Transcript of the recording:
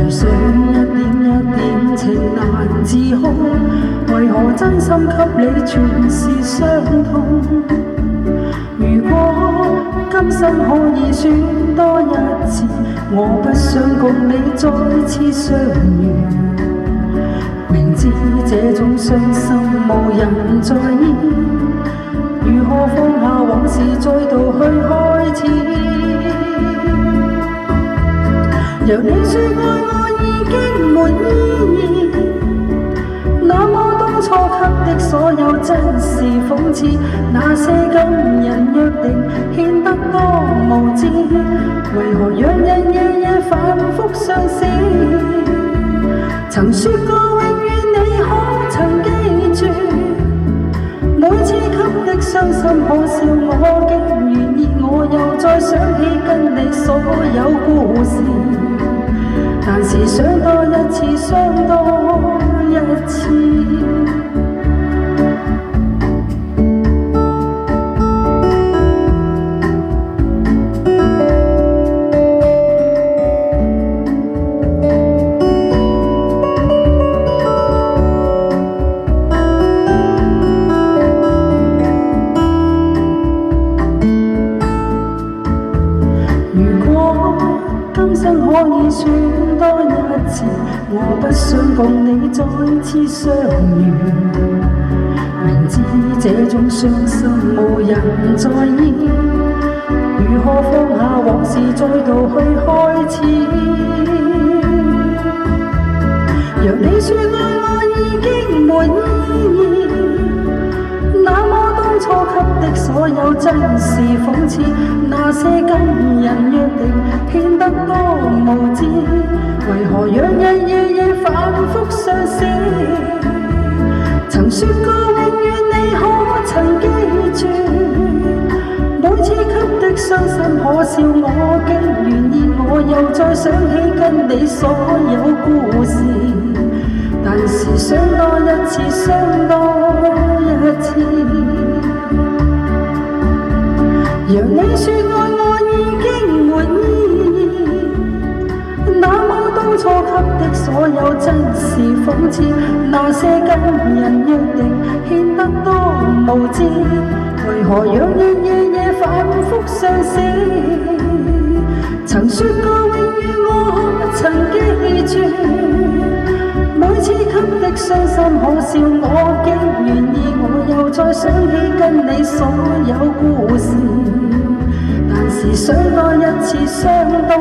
遇上一點一點情難自控，為何真心給你全是傷痛？如果今生可以選多一次，我不想共你再次相遇。明知這種傷心無人在意，如何放下往事再度去開始？由你說愛我已經沒意義，那麼當初給的所有真是諷刺，那些感人約定顯得多無知，為何讓人夜夜反覆相思？曾說過永遠你可曾記住，每次給的傷心可笑我竟願意，我又再想起跟你所有故事，但是想多一次，想多一次。今生可以選多一次，我不想共你再次相遇。明知這種傷心無人在意，如何放下往事再度去開始？若你說愛我已經沒意義，那麼當初給的所有真是諷刺，那些感人約定顯得多無知，為何讓人夜夜反覆相思？曾說過永遠你可曾記住，每次給的傷心可笑我竟願意，我又再想起跟你所有故事，但是想多一次，想多一次。若你說愛我已經沒意義，那麼當初給的所有真是諷刺，那些感人約定顯得多無知，為何讓人夜夜反覆相思？曾說過永遠我可曾記住，每次給的傷心可笑我竟願意，我又再想起跟你所有故事，但是想多一次，想多